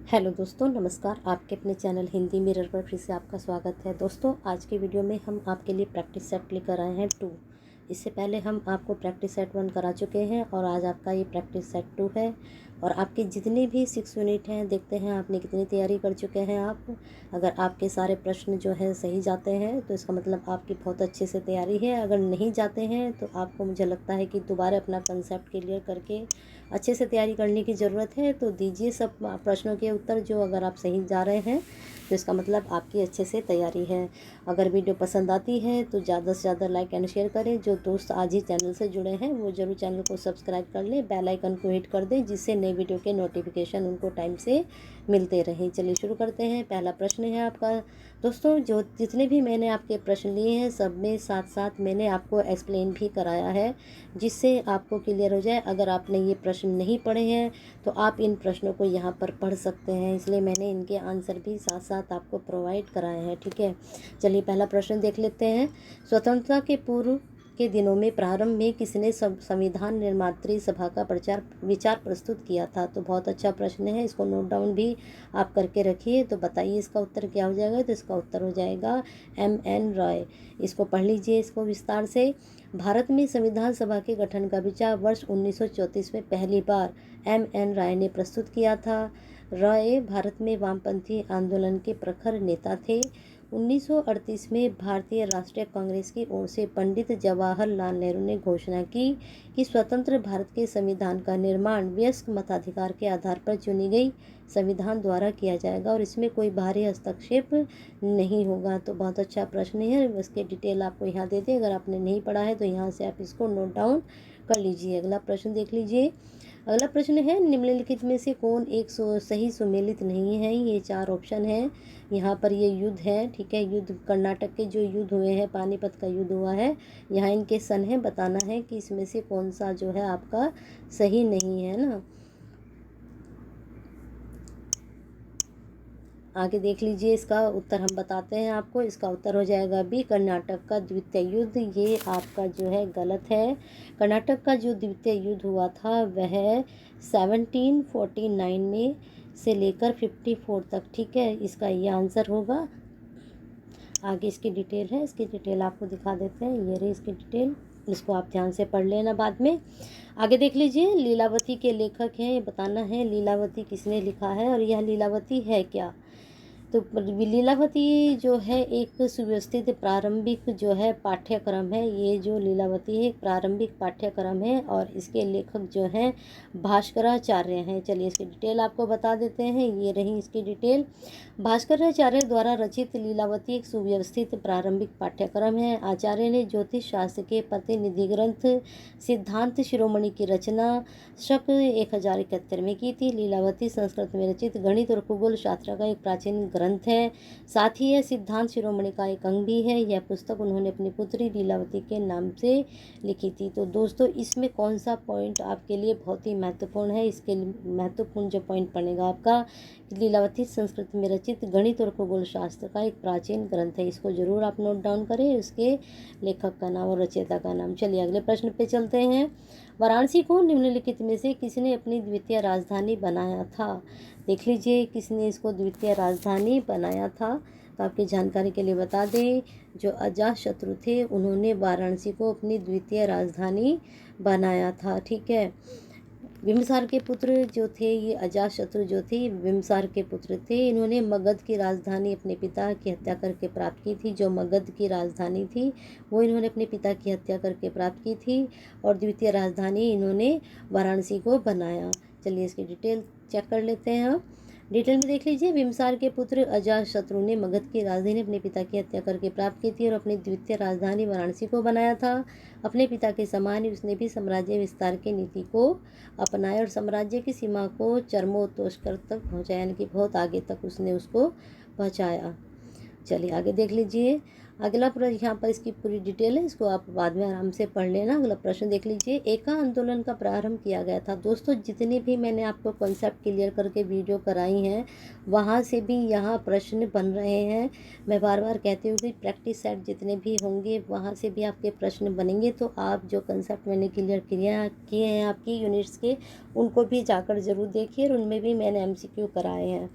Hello दोस्तों, नमस्कार। आपके अपने चैनल हिंदी मिरर पर फिर से आपका स्वागत है। दोस्तों, आज के वीडियो में हम आपके लिए प्रैक्टिस सेट लेकर आए हैं 2। इससे पहले हम आपको प्रैक्टिस सेट 1 करा चुके हैं और आज आपका ये प्रैक्टिस सेट 2 है। और आपके जितने भी 6 यूनिट हैं, देखते हैं आपने कितनी तैयारी कर चुके हैं आप। अगर आपके सारे प्रश्न जो है सही जाते हैं तो इसका मतलब आपकी बहुत अच्छे से तैयारी है। अगर नहीं जाते हैं तो आपको, मुझे लगता है कि दोबारा अपना कंसेप्ट क्लियर करके अच्छे से तैयारी करने की ज़रूरत है। तो दीजिए सब प्रश्नों के उत्तर, जो अगर आप सही जा रहे हैं तो इसका मतलब आपकी अच्छे से तैयारी है। अगर वीडियो पसंद आती है तो ज़्यादा से ज़्यादा लाइक एंड शेयर करें। जो दोस्त आज ही चैनल से जुड़े हैं वो ज़रूर चैनल को सब्सक्राइब कर लें, बेल आइकन को हिट कर दें, जिससे नई वीडियो के नोटिफिकेशन उनको टाइम से मिलते रहें। चलिए शुरू करते हैं। पहला प्रश्न है आपका। दोस्तों, जो जितने भी मैंने आपके प्रश्न लिए हैं सब में साथ साथ मैंने आपको एक्सप्लेन भी कराया है, जिससे आपको क्लियर हो जाए। अगर आपने ये प्रश्न नहीं पढ़े हैं तो आप इन प्रश्नों को यहाँ पर पढ़ सकते हैं, इसलिए मैंने इनके आंसर भी साथ साथ आपको प्रोवाइड कराए हैं। ठीक है, चलिए पहला प्रश्न देख लेते हैं। स्वतंत्रता के पूर्व के दिनों में प्रारंभ में किसने संविधान निर्मात्री सभा का विचार प्रस्तुत किया था? तो बहुत अच्छा प्रश्न है, इसको नोट डाउन भी आप करके रखिए। तो बताइए इसका उत्तर क्या हो जाएगा? तो इसका उत्तर हो जाएगा M.N. रॉय। इसको पढ़ लीजिए इसको विस्तार से। भारत में संविधान सभा के गठन का विचार वर्ष 1934 में पहली बार M.N. राय ने प्रस्तुत किया था। रॉय भारत में वामपंथी आंदोलन के प्रखर नेता थे। 1938 में भारतीय राष्ट्रीय कांग्रेस की ओर से पंडित जवाहरलाल नेहरू ने घोषणा की कि स्वतंत्र भारत के संविधान का निर्माण वयस्क मताधिकार के आधार पर चुनी गई संविधान द्वारा किया जाएगा और इसमें कोई बाहरी हस्तक्षेप नहीं होगा। तो बहुत अच्छा प्रश्न है, इसके डिटेल आपको यहाँ दे दें। अगर आपने नहीं पढ़ा है तो यहाँ से आप इसको नोट डाउन कर लीजिए। अगला प्रश्न देख लीजिए। अगला प्रश्न है, निम्नलिखित में से कौन एक सही सुमेलित नहीं है? ये 4 ऑप्शन है। यहाँ पर ये युद्ध है, ठीक है। युद्ध, कर्नाटक के जो युद्ध हुए हैं, पानीपत का युद्ध हुआ है, यहाँ इनके सन है। बताना है कि इसमें से कौन सा जो है आपका सही नहीं है ना। आगे देख लीजिए, इसका उत्तर हम बताते हैं आपको। इसका उत्तर हो जाएगा बी, कर्नाटक का द्वितीय युद्ध। ये आपका जो है गलत है। कर्नाटक का जो द्वितीय युद्ध हुआ था वह 1749 में से लेकर 54 तक, ठीक है। इसका ये आंसर होगा। आगे इसकी डिटेल है, इसकी डिटेल आपको दिखा देते हैं। ये रही इसकी डिटेल, इसको आप ध्यान से पढ़ लेना बाद में। आगे देख लीजिए, लीलावती के लेखक हैं। ये बताना है लीलावती किसने लिखा है और यह लीलावती है क्या? तो लीलावती जो है एक सुव्यवस्थित प्रारंभिक जो है पाठ्यक्रम है। ये जो लीलावती है एक प्रारंभिक पाठ्यक्रम है और इसके लेखक जो हैं भास्कराचार्य हैं। चलिए इसकी डिटेल आपको बता देते हैं। ये रही इसकी डिटेल। भास्कराचार्य द्वारा रचित लीलावती एक सुव्यवस्थित प्रारंभिक पाठ्यक्रम है। आचार्य ने ज्योतिष शास्त्र के प्रतिनिधि ग्रंथ सिद्धांत शिरोमणि की रचना शक 1071 में की थी। लीलावती संस्कृत में रचित गणित और खगोल शास्त्र का एक प्राचीन ग्रंथ है। साथ ही यह सिद्धांत शिरोमणि का एक अंग भी है। यह पुस्तक उन्होंने अपनी पुत्री लीलावती के नाम से लिखी थी। तो दोस्तों, इसमें कौन सा पॉइंट आपके लिए बहुत ही महत्वपूर्ण है? इसके महत्वपूर्ण जो पॉइंट बनेगा आपका, लीलावती संस्कृत में रचित गणित और खगोल शास्त्र का एक प्राचीन ग्रंथ है। इसको जरूर आप नोट डाउन करें, उसके लेखक का नाम और रचयिता का नाम। चलिए अगले प्रश्न पे चलते हैं। वाराणसी को निम्नलिखित में से किसने अपनी द्वितीय राजधानी बनाया था? देख लीजिए किसने इसको द्वितीय राजधानी बनाया था। तो आपकी जानकारी के लिए बता दें, जो अजातशत्रु थे उन्होंने वाराणसी को अपनी द्वितीय राजधानी बनाया था, ठीक है। बिम्बिसार के पुत्र जो थे, ये अजातशत्रु जो थे बिम्बिसार के पुत्र थे। इन्होंने मगध की राजधानी अपने पिता की हत्या करके प्राप्त की थी। जो मगध की राजधानी थी वो इन्होंने अपने पिता की हत्या करके प्राप्त की थी और द्वितीय राजधानी इन्होंने वाराणसी को बनाया। चलिए इसकी डिटेल चेक कर लेते हैं हम। डिटेल में देख लीजिए। बिम्बिसार के पुत्र अजातशत्रु ने मगध की राजधानी अपने पिता की हत्या करके प्राप्त की थी और अपनी द्वितीय राजधानी वाराणसी को बनाया था। अपने पिता के समान ही उसने भी साम्राज्य विस्तार की नीति को अपनाया और साम्राज्य की सीमा को चरमोत्कर्ष तक पहुँचाया, यानी कि बहुत आगे तक उसने उसको पहुँचाया। चलिए आगे देख लीजिए। अगला प्रश्न, यहाँ पर इसकी पूरी डिटेल है, इसको आप बाद में आराम से पढ़ लेना। अगला प्रश्न देख लीजिए, एका आंदोलन का प्रारंभ किया गया था। दोस्तों जितने भी मैंने आपको कॉन्सेप्ट क्लियर करके वीडियो कराई हैं वहाँ से भी यहाँ प्रश्न बन रहे हैं। मैं बार बार कहती हूँ कि प्रैक्टिस सेट जितने भी होंगे वहाँ से भी आपके प्रश्न बनेंगे, तो आप जो कंसेप्ट मैंने क्लियर किए हैं आपकी यूनिट्स के, उनको भी जाकर ज़रूर देखिए, और उनमें भी मैंने MCQ कराए हैं।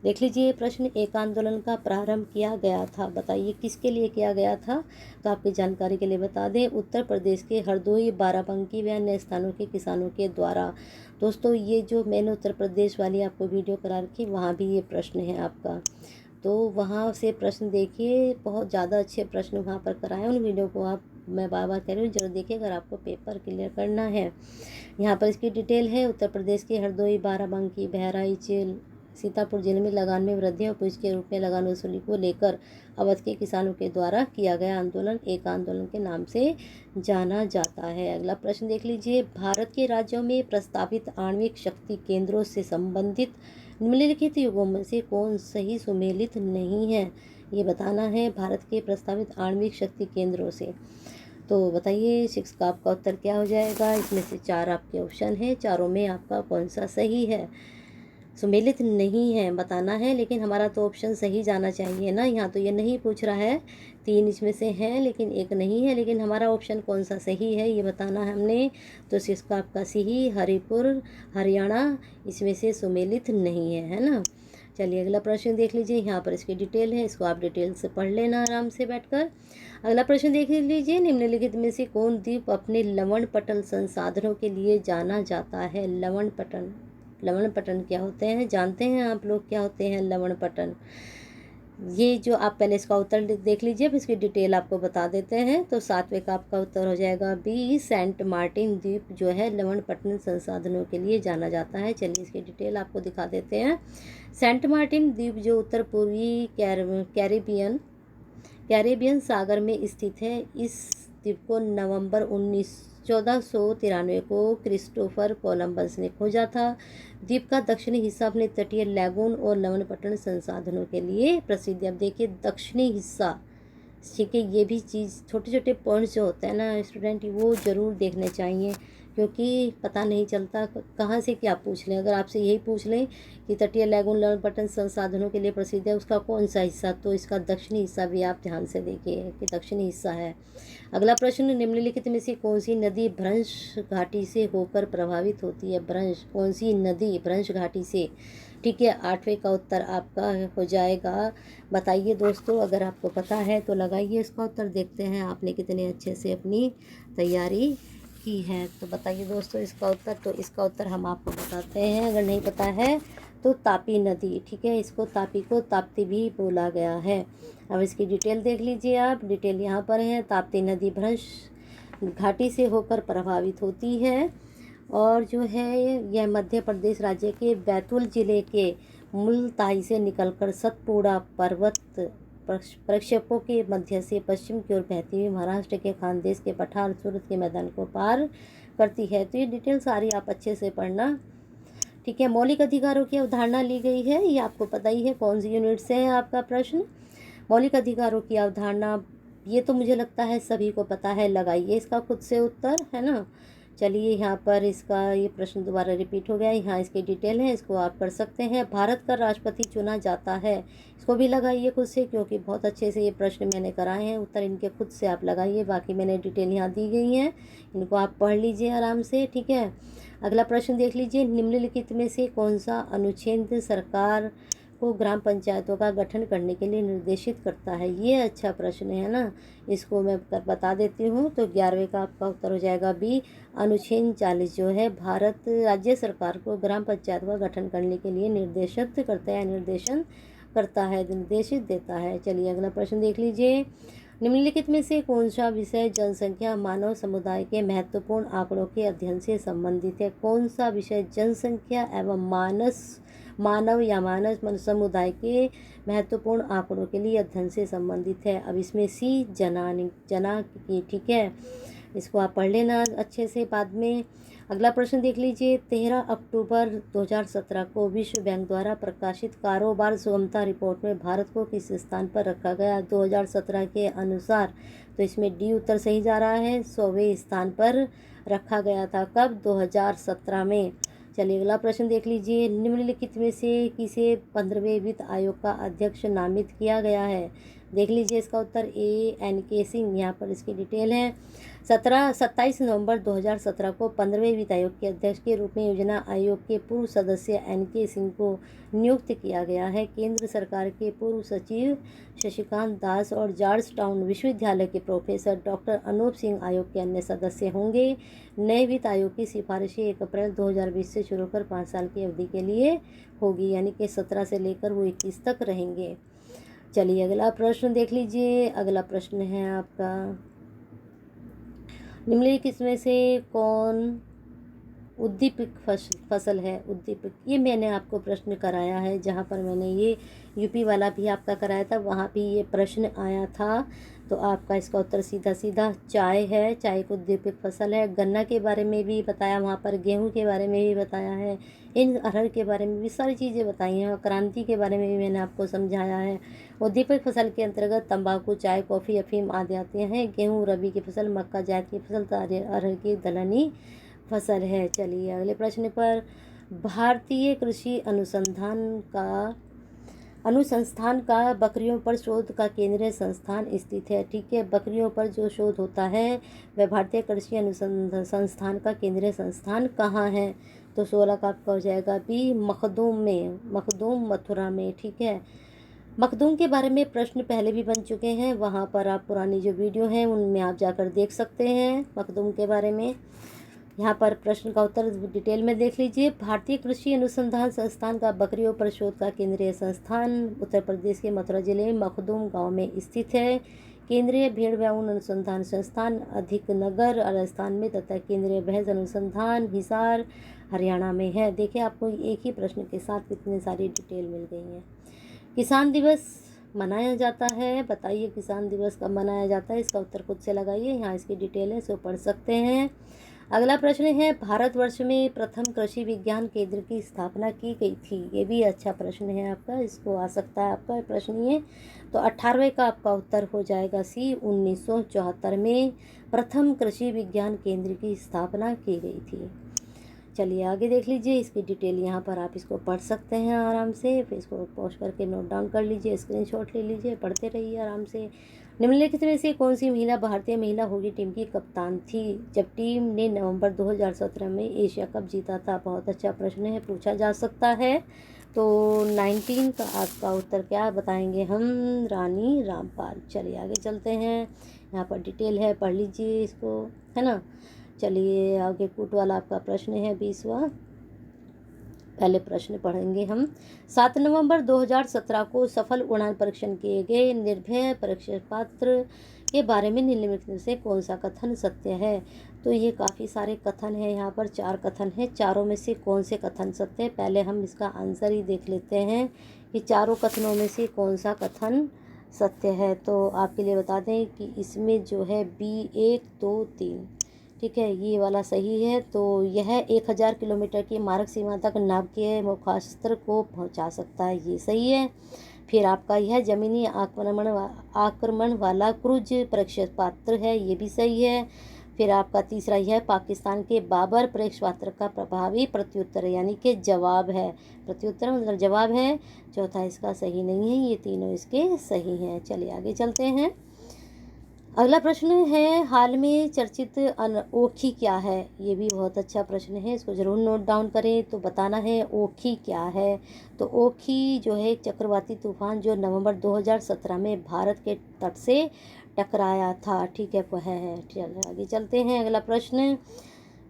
देख लीजिए प्रश्न, एक आंदोलन का प्रारंभ किया गया था, बताइए किसके लिए किया गया था। तो आपकी जानकारी के लिए बता दें, उत्तर प्रदेश के हरदोई, बाराबंकी व अन्य स्थानों के किसानों के द्वारा। दोस्तों ये जो मैंने उत्तर प्रदेश वाली आपको वीडियो करा रखी, वहाँ भी ये प्रश्न है आपका, तो वहाँ से प्रश्न देखिए, बहुत ज़्यादा अच्छे प्रश्न वहाँ पर कराए। उन वीडियो को आप, मैं बार बार कह रही हूँ, जरूर देखिए अगर आपको पेपर क्लियर करना है। यहाँ पर इसकी डिटेल है, उत्तर प्रदेश के हरदोई, बाराबंकी, बहराइच, सीतापुर जिले में लगान में वृद्धि और पुलिस के रूप में लगान वसूली को लेकर अवध के किसानों के द्वारा किया गया आंदोलन एक आंदोलन के नाम से जाना जाता है। अगला प्रश्न देख लीजिए, भारत के राज्यों में प्रस्तावित आणविक शक्ति केंद्रों से संबंधित निम्नलिखित युगों में से कौन सही सुमेलित नहीं है, ये बताना है। भारत के प्रस्तावित आणविक शक्ति केंद्रों से, तो बताइए 6 का आपका उत्तर क्या हो जाएगा। इसमें से 4 आपके ऑप्शन है, चारों में आपका कौन सा सही है, सुमेलित नहीं है बताना है। लेकिन हमारा तो ऑप्शन सही जाना चाहिए ना, यहाँ तो ये नहीं पूछ रहा है, 3 इसमें से हैं लेकिन एक नहीं है, लेकिन हमारा ऑप्शन कौन सा सही है ये बताना है हमने। तो इसका आपका सही हरिपुर, हरियाणा, इसमें से सुमेलित नहीं है, है ना। चलिए अगला प्रश्न देख लीजिए, यहाँ पर इसकी डिटेल है, इसको आप डिटेल से पढ़ लेना आराम से बैठकर। अगला प्रश्न देख लीजिए, निम्नलिखित में से कौन द्वीप अपने लवण पटल संसाधनों के लिए जाना जाता है। लवण पटल, लवण पटन क्या होते हैं, जानते हैं आप लोग क्या होते हैं लवण पटन। ये जो आप पहले इसका उत्तर देख लीजिए, अब इसकी डिटेल आपको बता देते हैं। तो 7वें का आपका उत्तर हो जाएगा बी, सेंट मार्टिन द्वीप जो है लवण पटन संसाधनों के लिए जाना जाता है। चलिए इसकी डिटेल आपको दिखा देते हैं। सेंट मार्टिन द्वीप जो उत्तर पूर्वी कैरेबियन सागर में स्थित है। इस द्वीप को नवंबर 1493 को क्रिस्टोफर कोलंबस ने खोजा था। द्वीप का दक्षिणी हिस्सा अपने तटीय लैगून और लवणपटन संसाधनों के लिए प्रसिद्ध है। अब देखिए दक्षिणी हिस्सा, ठीक है, ये भी चीज़, छोटे छोटे पॉइंट्स जो होते हैं ना स्टूडेंट, वो ज़रूर देखने चाहिए, क्योंकि पता नहीं चलता कहाँ से क्या पूछ लें। अगर आपसे यही पूछ लें कि तटीय लैगून लवणपटन संसाधनों के लिए प्रसिद्ध है, उसका कौन सा हिस्सा, तो इसका दक्षिणी हिस्सा भी आप ध्यान से देखिए कि दक्षिणी हिस्सा है। अगला प्रश्न, निम्नलिखित में से कौन सी नदी भ्रंश घाटी से होकर प्रभावित होती है। भ्रंश, कौन सी नदी भ्रंश घाटी से, ठीक है। 8वें का उत्तर आपका हो जाएगा, बताइए दोस्तों, अगर आपको पता है तो लगाइए इसका उत्तर, देखते हैं आपने कितने अच्छे से अपनी तैयारी की है। तो बताइए दोस्तों इसका उत्तर, तो इसका उत्तर हम आपको बताते हैं, अगर नहीं पता है तो तापी नदी, ठीक है, इसको तापी को ताप्ती भी बोला गया है। अब इसकी डिटेल देख लीजिए आप, डिटेल यहाँ पर है। ताप्ती नदी भ्रंश घाटी से होकर प्रभावित होती है, और जो है यह मध्य प्रदेश राज्य के बैतूल जिले के मुल्ताई से निकलकर सतपुड़ा पर्वत प्रक्षेपों के मध्य से पश्चिम की ओर बहती हुई महाराष्ट्र के खानदेश के पठार सूरत के मैदान को पार करती है। तो ये डिटेल सारी आप अच्छे से पढ़ना, ठीक है। मौलिक अधिकारों की अवधारणा ली गई है, ये आपको पता ही है कौन सी यूनिट से है आपका प्रश्न। मौलिक अधिकारों की अवधारणा, ये तो मुझे लगता है सभी को पता है, लगाइए इसका खुद से उत्तर, है ना। चलिए यहाँ पर इसका ये प्रश्न दोबारा रिपीट हो गया, यहाँ इसकी डिटेल है, इसको आप कर सकते हैं। भारत का राष्ट्रपति चुना जाता है, इसको भी लगाइए खुद से, क्योंकि बहुत अच्छे से ये प्रश्न मैंने कराए हैं, उत्तर इनके खुद से आप लगाइए, बाकी मैंने डिटेल यहाँ दी गई हैं, इनको आप पढ़ लीजिए आराम से, ठीक है। अगला प्रश्न देख लीजिए, निम्नलिखित में से कौन सा अनुच्छेद सरकार को ग्राम पंचायतों का गठन करने के लिए निर्देशित करता है। ये अच्छा प्रश्न है ना, इसको मैं बता देती हूँ। तो 11वें का आपका उत्तर हो जाएगा बी, अनुच्छेद 40 जो है भारत राज्य सरकार को ग्राम पंचायत का गठन करने के लिए निर्देशित करता है, निर्देशन करता है, निर्देशित देता है। चलिए अगला प्रश्न देख लीजिए, निम्नलिखित में से कौन सा विषय जनसंख्या मानव समुदाय के महत्वपूर्ण आंकड़ों के अध्ययन से संबंधित है। कौन सा विषय जनसंख्या एवं मानव या मानव समुदाय के महत्वपूर्ण आंकड़ों के लिए अध्ययन से संबंधित है। अब इसमें सी जना की, ठीक है, इसको आप पढ़ लेना अच्छे से बाद में। अगला प्रश्न देख लीजिए। 13 अक्टूबर 2017 को विश्व बैंक द्वारा प्रकाशित कारोबार सुगमता रिपोर्ट में भारत को किस स्थान पर रखा गया? 2017 के अनुसार, तो इसमें डी उत्तर सही जा रहा है, 100वें स्थान पर रखा गया था। कब? 2017 में। चलिए अगला प्रश्न देख लीजिए। निम्नलिखित में से किसे 15वें वित्त आयोग का अध्यक्ष नामित किया गया है? देख लीजिए इसका उत्तर ए एन के सिंह। यहाँ पर इसकी डिटेल है। 27 नवंबर 2017 को 15वें वित्त आयोग के अध्यक्ष के रूप में योजना आयोग के पूर्व सदस्य एन के सिंह को नियुक्त किया गया है। केंद्र सरकार के पूर्व सचिव शशिकांत दास और जॉर्ज टाउन विश्वविद्यालय के प्रोफेसर डॉक्टर अनूप सिंह आयोग के अन्य सदस्य होंगे। नए वित्त आयोग की सिफारिशें 1 अप्रैल 2020 से शुरू कर 5 साल की अवधि के लिए होगी, यानी कि 17 से लेकर वो 21 तक रहेंगे। चलिए अगला प्रश्न देख लीजिए। अगला प्रश्न है आपका, निम्नलिखित में से कौन उद्दीपक फसल है? उद्दीपक, ये मैंने आपको प्रश्न कराया है, जहाँ पर मैंने ये यूपी वाला भी आपका कराया था, वहाँ भी ये प्रश्न आया था। तो आपका इसका उत्तर सीधा सीधा चाय है। चाय को उद्दीपक फसल है। गन्ना के बारे में भी बताया वहाँ पर, गेहूं के बारे में भी बताया है, इन अरहर के बारे में भी सारी चीज़ें बताई हैं, और क्रांति के बारे में भी मैंने आपको समझाया है। उद्दीपक फसल के अंतर्गत तंबाकू, चाय, कॉफ़ी, अफीम आदि आते हैं। गेहूँ रबी की फसल, मक्का जायद की फसल, अरहर की दलहनी फसल है। चलिए अगले प्रश्न पर, भारतीय कृषि अनुसंस्थान का बकरियों पर शोध का केंद्रीय संस्थान स्थित है। ठीक है, बकरियों पर जो शोध होता है वह भारतीय कृषि अनुसंधान संस्थान का केंद्रीय संस्थान कहाँ है? तो 16 का आपका हो जाएगा बी, मखदूम में, मखदूम मथुरा में। ठीक है, मखदूम के बारे में प्रश्न पहले भी बन चुके हैं, वहाँ पर आप पुरानी जो वीडियो हैं उनमें आप जाकर देख सकते हैं मखदूम के बारे में। यहाँ पर प्रश्न का उत्तर डिटेल में देख लीजिए। भारतीय कृषि अनुसंधान संस्थान का बकरियों पर शोध का केंद्रीय संस्थान उत्तर प्रदेश के मथुरा जिले में मखदूम गांव में स्थित है। केंद्रीय भेड़ व्याउन अनुसंधान संस्थान अधिकनगर राजस्थान में तथा केंद्रीय भैंस अनुसंधान हिसार हरियाणा में है। देखिए आपको एक ही प्रश्न के साथ कितनी सारी डिटेल मिल गई है। किसान दिवस मनाया जाता है, बताइए किसान दिवस कब मनाया जाता है? इसका उत्तर खुद से लगाइए, यहाँ इसकी डिटेल है, सो पढ़ सकते हैं। अगला प्रश्न है, भारतवर्ष में प्रथम कृषि विज्ञान केंद्र की स्थापना की गई थी। ये भी अच्छा प्रश्न है आपका, इसको आ सकता है आपका प्रश्न ये। तो 18वें का आपका उत्तर हो जाएगा सी, 1974 में प्रथम कृषि विज्ञान केंद्र की स्थापना की गई थी। चलिए आगे देख लीजिए, इसकी डिटेल यहाँ पर आप इसको पढ़ सकते हैं आराम से, फिर इसको पॉज करके नोट डाउन कर लीजिए, स्क्रीनशॉट ले लीजिए, पढ़ते रहिए आराम से। निम्नलिखित में से कौन सी महिला भारतीय महिला हॉकी टीम की कप्तान थी जब टीम ने नवंबर 2017 में एशिया कप जीता था? बहुत अच्छा प्रश्न है, पूछा जा सकता है। तो 19 का आपका उत्तर क्या बताएंगे हम? रानी रामपाल। चलिए आगे चलते हैं, यहाँ पर डिटेल है, पढ़ लीजिए इसको, है ना। चलिए आगे कूट वाला आपका प्रश्न है 20वां। पहले प्रश्न पढ़ेंगे हम। 7 नवंबर 2017 को सफल उड़ान परीक्षण किए गए निर्भय परीक्षा पात्र के बारे में निम्नलिखित में से कौन सा कथन सत्य है? तो ये काफ़ी सारे कथन हैं, यहाँ पर 4 कथन हैं, चारों में से कौन से कथन सत्य है? पहले हम इसका आंसर ही देख लेते हैं कि चारों कथनों में से कौन सा कथन सत्य है। तो आपके लिए बता दें कि इसमें जो है बी 1, 2, 3, ठीक है, ये वाला सही है। तो यह 1000 किलोमीटर की मार्ग सीमा तक नाभिकीय मुखास्त्र को पहुंचा सकता है, ये सही है। फिर आपका यह जमीनी आक्रमण वाला क्रूज परीक्षा पात्र है, ये भी सही है। फिर आपका तीसरा यह पाकिस्तान के बाबर परीक्षा पात्र का प्रभावी प्रत्युत्तर यानी कि जवाब है, प्रत्युत्तर मतलब जवाब है। चौथा इसका सही नहीं है, ये तीनों इसके सही हैं। चलिए आगे चलते हैं। अगला प्रश्न है, हाल में चर्चित ओखी क्या है? ये भी बहुत अच्छा प्रश्न है, इसको ज़रूर नोट डाउन करें। तो बताना है ओखी क्या है। तो ओखी जो है एक चक्रवाती तूफान जो नवंबर 2017 में भारत के तट से टकराया था, ठीक है, वह है। चलिए आगे चलते हैं। अगला प्रश्न,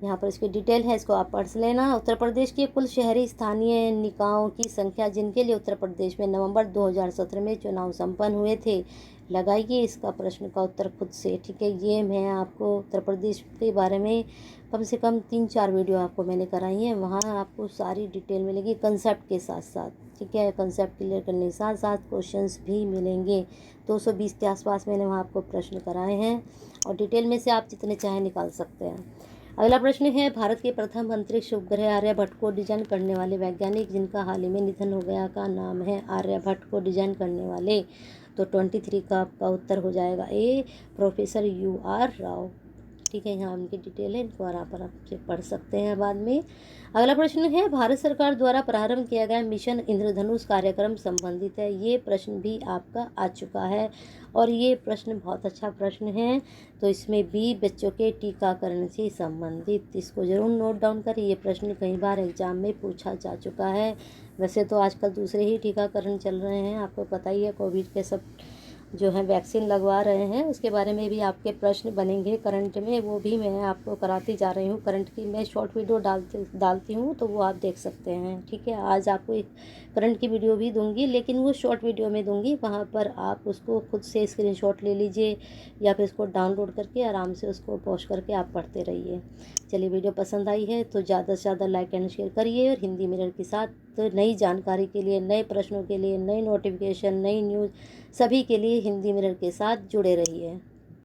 यहाँ पर इसकी डिटेल है, इसको आप पढ़ लेना। उत्तर प्रदेश के कुल शहरी स्थानीय निकायों की संख्या जिनके लिए उत्तर प्रदेश में नवंबर 2017 में चुनाव संपन्न हुए थे, लगाइए इसका प्रश्न का उत्तर खुद से, ठीक है। ये मैं आपको उत्तर प्रदेश के बारे में कम से कम 3-4 वीडियो आपको मैंने कराई हैं, वहाँ आपको सारी डिटेल मिलेगी कंसेप्ट के साथ साथ, ठीक है। कंसेप्ट क्लियर करने के साथ साथ क्वेश्चंस भी मिलेंगे। 220 के आसपास मैंने वहाँ आपको प्रश्न कराए हैं, और डिटेल में से आप जितने चाहें निकाल सकते हैं। अगला प्रश्न है, भारत के प्रथम अंतरिक्ष उपग्रह आर्यभट्ट को डिजाइन करने वाले वैज्ञानिक जिनका हाल ही में निधन हो गया का नाम है। आर्यभट्ट को डिजाइन करने वाले, तो 23 का आपका उत्तर हो जाएगा ए, प्रोफेसर UR राव। ठीक है, यहाँ उनकी डिटेल है, इनको आप पढ़ सकते हैं बाद में। अगला प्रश्न है, भारत सरकार द्वारा प्रारंभ किया गया मिशन इंद्रधनुष कार्यक्रम संबंधित है। ये प्रश्न भी आपका आ चुका है और ये प्रश्न बहुत अच्छा प्रश्न है। तो इसमें भी बच्चों के टीकाकरण से संबंधित, इसको जरूर नोट डाउन करें। ये प्रश्न कई बार एग्जाम में पूछा जा चुका है। वैसे तो आजकल दूसरे ही टीकाकरण चल रहे हैं, आपको पता ही है, कोविड के सब जो है वैक्सीन लगवा रहे हैं, उसके बारे में भी आपके प्रश्न बनेंगे करंट में, वो भी मैं आपको कराती जा रही हूँ। करंट की मैं शॉर्ट वीडियो डालती हूँ, तो वो आप देख सकते हैं। ठीक है, आज आपको एक करंट की वीडियो भी दूंगी, लेकिन वो शॉर्ट वीडियो में दूंगी, वहाँ पर आप उसको खुद से स्क्रीनशॉट ले लीजिए या फिर उसको डाउनलोड करके आराम से उसको पॉज करके आप पढ़ते रहिए। चलिए, वीडियो पसंद आई है तो ज़्यादा से ज़्यादा लाइक एंड शेयर करिए, और हिंदी मिरर के साथ नई जानकारी के लिए, नए प्रश्नों के लिए, नई नोटिफिकेशन, नई न्यूज़, सभी के लिए हिंदी मिरर के साथ जुड़े रहिए।